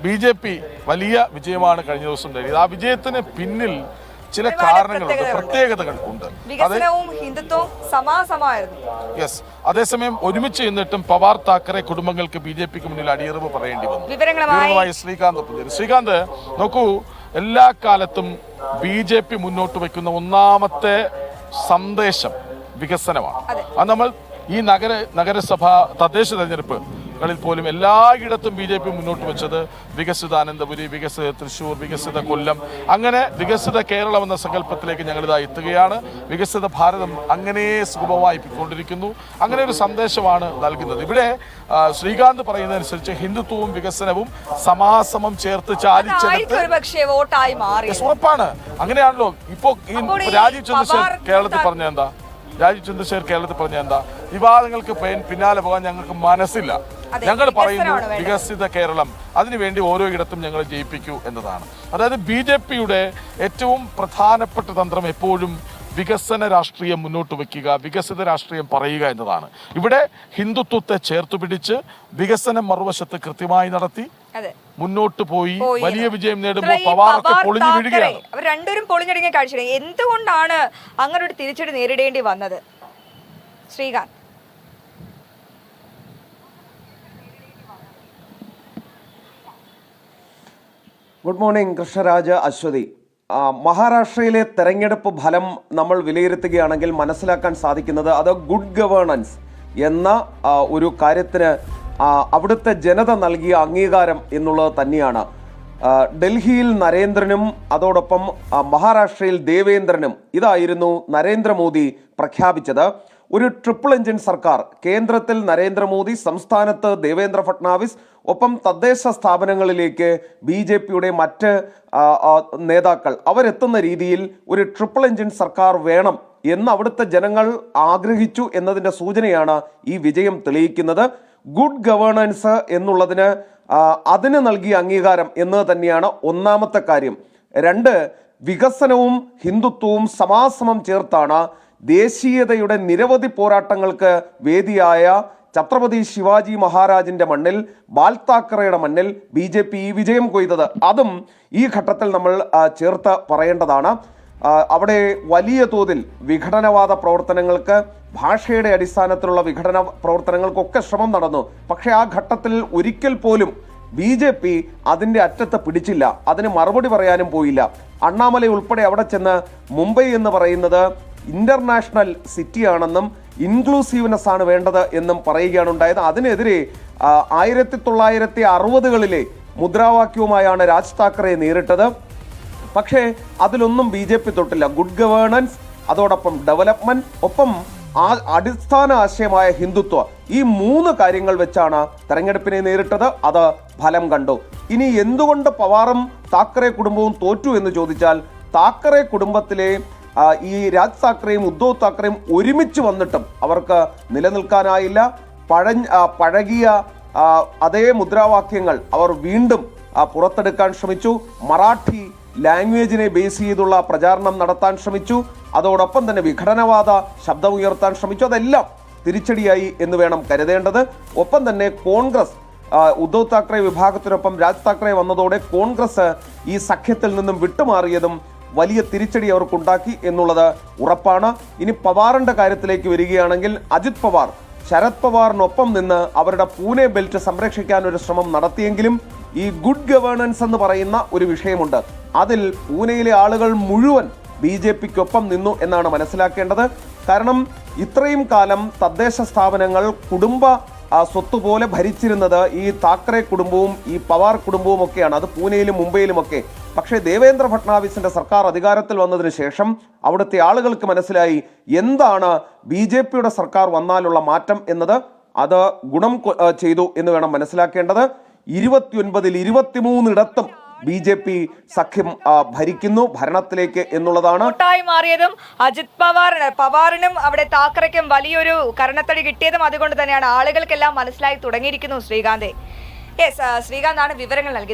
BJP വലിയ വിജയമാണ് കഴിഞ്ഞ ദിവസം നേടിയത്. ആ വിജയത്തിന് പിന്നിൽ ചില കാരണങ്ങളുണ്ട്, പ്രത്യേകതകൾ ഉണ്ട്. യെസ്, അതേസമയം ഒരുമിച്ച് നിന്നിട്ടും പവാർ താക്കറെ കുടുംബങ്ങൾക്ക് BJPക്ക് മുന്നിൽ അടിയറവ് പറയേണ്ടി വന്നു. വിവരങ്ങളുമായി ശ്രീകാന്ത് നോക്കൂ, എല്ലാ കാലത്തും BJP മുന്നോട്ട് വയ്ക്കുന്ന ഒന്നാമത്തെ സന്ദേശം വികസനമാണ്. അത് നമ്മൾ ഈ നഗരസഭ തദ്ദേശ തെരഞ്ഞെടുപ്പുകളിൽ പോലും എല്ലായിടത്തും BJP മുന്നോട്ട് വെച്ചത് വികസിത അനന്തപുരി, വികസിത തൃശ്ശൂർ, വികസിത കൊല്ലം, അങ്ങനെ വികസിത കേരളം എന്ന സങ്കല്പത്തിലേക്ക് ഞങ്ങളിതാ എത്തുകയാണ്. വികസിത ഭാരതം അങ്ങനെ സുഗമമായിക്കൊണ്ടിരിക്കുന്നു. അങ്ങനെ ഒരു സന്ദേശമാണ് നൽകുന്നത്. ഇവിടെ ശ്രീകാന്ത് പറയുന്നതനുസരിച്ച് ഹിന്ദുത്വവും വികസനവും സമാസമം ചേർത്ത് ചാലിച്ചെടുത്ത് ഉറപ്പാണ്. അങ്ങനെയാണല്ലോ ഇപ്പോ രാജീവ് ചന്ദ്രശേഖർ കേരളത്തിൽ പറഞ്ഞ എന്താ, വിവാദങ്ങൾക്ക് പിന്നാലെ പോകാൻ ഞങ്ങൾക്ക് മനസ്സില്ല. ഞങ്ങൾ പറയുന്നു വികസിത കേരളം, അതിനുവേണ്ടി ഓരോ ഇടത്തും ഞങ്ങൾ ജയിപ്പിക്കൂ എന്നതാണ്. അതായത് BJPയുടെ ഏറ്റവും പ്രധാനപ്പെട്ട തന്ത്രം എപ്പോഴും വികസന രാഷ്ട്രീയം മുന്നോട്ട് വയ്ക്കുക, വികസിത രാഷ്ട്രീയം പറയുക എന്നതാണ്. ഇവിടെ ഹിന്ദുത്വത്തെ ചേർത്തു പിടിച്ച് വികസനം മറുവശത്ത് കൃത്യമായി നടത്തി മുന്നോട്ട് പോയി വലിയ വിജയം നേടുമ്പോൾ പവാറൊക്കെ പൊളിഞ്ഞു വീഴുകയാണ്. അവർ രണ്ടുപേരും പൊളിഞ്ഞിടുങ്ങിയ കാഴ്ച. എന്തുകൊണ്ടാണ് അങ്ങനെ ഒരു തിരിച്ചടി നേരിടേണ്ടി വന്നത് ശ്രീകാന്ത്? Good morning Krishnaraj, Aswathy. മഹാരാഷ്ട്രയിലെ തെരഞ്ഞെടുപ്പ് ഫലം നമ്മൾ വിലയിരുത്തുകയാണെങ്കിൽ മനസ്സിലാക്കാൻ സാധിക്കുന്നത് അത് ഗുഡ് ഗവേണൻസ് എന്ന ഒരു കാര്യത്തിന് അവിടുത്തെ ജനത നൽകിയ അംഗീകാരം എന്നുള്ളത് തന്നെയാണ്. ഡൽഹിയിൽ നരേന്ദ്രനും അതോടൊപ്പം മഹാരാഷ്ട്രയിൽ ദേവേന്ദ്രനും ഇതായിരുന്നു നരേന്ദ്രമോദി പ്രഖ്യാപിച്ചത്. ഒരു ട്രിപ്പിൾ എഞ്ചിൻ സർക്കാർ, കേന്ദ്രത്തിൽ നരേന്ദ്രമോദി, സംസ്ഥാനത്ത് ദേവേന്ദ്ര ഫട്നാവിസ്, ഒപ്പം തദ്ദേശ സ്ഥാപനങ്ങളിലേക്ക് BJPയുടെ മറ്റ് നേതാക്കൾ അവരെത്തുന്ന രീതിയിൽ ഒരു ട്രിപ്പിൾ എഞ്ചിൻ സർക്കാർ വേണം എന്ന് അവിടുത്തെ ജനങ്ങൾ ആഗ്രഹിച്ചു എന്നതിൻ്റെ സൂചനയാണ് ഈ വിജയം തെളിയിക്കുന്നത്. ഗുഡ് ഗവേണൻസ് എന്നുള്ളതിന് അതിന് നൽകിയ അംഗീകാരം എന്ന് തന്നെയാണ് ഒന്നാമത്തെ കാര്യം. രണ്ട്, വികസനവും ഹിന്ദുത്വവും സമാസമം ചേർത്താണ് ദേശീയതയുടെ നിരവധി പോരാട്ടങ്ങൾക്ക് വേദിയായ ഛത്രപതി ശിവാജി മഹാരാജിന്റെ മണ്ണിൽ, ബാൽ താക്കറയുടെ മണ്ണിൽ BJP ഈ വിജയം കൊയ്തത്. അതും ഈ ഘട്ടത്തിൽ നമ്മൾ ചേർത്ത് പറയേണ്ടതാണ്. അവിടെ വലിയ തോതിൽ വിഘടനവാദ പ്രവർത്തനങ്ങൾക്ക്, ഭാഷയുടെ അടിസ്ഥാനത്തിലുള്ള വിഘടന പ്രവർത്തനങ്ങൾക്കൊക്കെ ശ്രമം നടന്നു. പക്ഷേ ആ ഘട്ടത്തിൽ ഒരിക്കൽ പോലും BJP അതിൻ്റെ അറ്റത്ത് പിടിച്ചില്ല, അതിന് മറുപടി പറയാനും പോയില്ല. അണ്ണാമലൈ ഉൾപ്പെടെ അവിടെ ചെന്ന് മുംബൈ എന്ന് പറയുന്നത് ഇന്റർനാഷണൽ സിറ്റിയാണെന്നും ഇൻക്ലൂസീവ്നെസ് ആണ് വേണ്ടത് എന്നും പറയുകയാണ് ഉണ്ടായത്. അതിനെതിരെ 1960കളിലെ മുദ്രാവാക്യവുമായാണ് രാജ് താക്കറെ നേരിട്ടത്. പക്ഷേ അതിലൊന്നും BJP തൊട്ടില്ല. ഗുഡ് ഗവേണൻസ്, അതോടൊപ്പം ഡെവലപ്മെന്റ്, ഒപ്പം അടിസ്ഥാന ആശയമായ ഹിന്ദുത്വ, ഈ മൂന്ന് കാര്യങ്ങൾ വെച്ചാണ് തെരഞ്ഞെടുപ്പിനെ നേരിട്ടത്. അത് ഫലം കണ്ടു. ഇനി എന്തുകൊണ്ട് പവാറും താക്കറെ കുടുംബവും തോറ്റു എന്ന് ചോദിച്ചാൽ, താക്കറെ കുടുംബത്തിലെ ഈ രാജ് താക്കറെയും ഉദ്ധവ് താക്കറെയും ഒരുമിച്ച് വന്നിട്ടും അവർക്ക് നിലനിൽക്കാനായില്ല. പഴകിയ അതേ മുദ്രാവാക്യങ്ങൾ അവർ വീണ്ടും പുറത്തെടുക്കാൻ ശ്രമിച്ചു. മറാഠി ലാംഗ്വേജിനെ ബേസ് ചെയ്തുള്ള പ്രചാരണം നടത്താൻ ശ്രമിച്ചു. അതോടൊപ്പം തന്നെ വിഘടനവാദ ശബ്ദമുയർത്താൻ ശ്രമിച്ചു. അതെല്ലാം തിരിച്ചടിയായി എന്ന് വേണം കരുതേണ്ടത്. ഒപ്പം തന്നെ കോൺഗ്രസ്, ഉദ്ധവ് താക്കറെ വിഭാഗത്തിനൊപ്പം രാജ് താക്കറെ വന്നതോടെ കോൺഗ്രസ് ഈ സഖ്യത്തിൽ നിന്നും വിട്ടുമാറിയതും വലിയ തിരിച്ചടി അവർക്കുണ്ടാക്കി എന്നുള്ളത് ഉറപ്പാണ്. ഇനി പവാറിന്റെ കാര്യത്തിലേക്ക് വരികയാണെങ്കിൽ, അജിത് പവാർ ശരത് പവാറിനൊപ്പം നിന്ന് അവരുടെ പൂനെ ബെൽറ്റ് സംരക്ഷിക്കാൻ ഒരു ശ്രമം നടത്തിയെങ്കിലും ഈ ഗുഡ് ഗവേണൻസ് എന്ന് പറയുന്ന ഒരു വിഷയമുണ്ട്. അതിൽ പൂനെയിലെ ആളുകൾ മുഴുവൻ BJPക്കൊപ്പം നിന്നു എന്നാണ് മനസ്സിലാക്കേണ്ടത്. കാരണം ഇത്രയും കാലം തദ്ദേശ സ്ഥാപനങ്ങൾ കുടുംബ സ്വത്തുപോലെ ഭരിച്ചിരുന്നത് ഈ താക്കറെ കുടുംബവും ഈ പവാർ കുടുംബവും ഒക്കെയാണ്, അത് പൂനെയിലും മുംബൈയിലുമൊക്കെ. പക്ഷേ ദേവേന്ദ്ര ഫട്നാവിസിന്റെ സർക്കാർ അധികാരത്തിൽ വന്നതിന് ശേഷം അവിടുത്തെ ആളുകൾക്ക് മനസ്സിലായി എന്താണ് BJPയുടെ സർക്കാർ വന്നാലുള്ള മാറ്റം എന്നത്. അത് ഗുണം ചെയ്തു എന്ന് വേണം മനസ്സിലാക്കേണ്ടത്. 29ൽ 23 BJP സഖ്യം ഭരിക്കുന്നു, ഭരണത്തിലേക്ക് എന്നുള്ളതാണ്. മാറിയതും അജിത് പവാറിനും അവിടെ താക്കറയ്ക്കും വലിയൊരു കരണത്തടി കിട്ടിയതും അതുകൊണ്ട് തന്നെയാണ്. ആളുകൾക്കെല്ലാം മനസ്സിലായി തുടങ്ങിയിരിക്കുന്നു ശ്രീകാന്ത്. ശ്രീകാന്താണ് വിവരങ്ങൾ നൽകിയത്.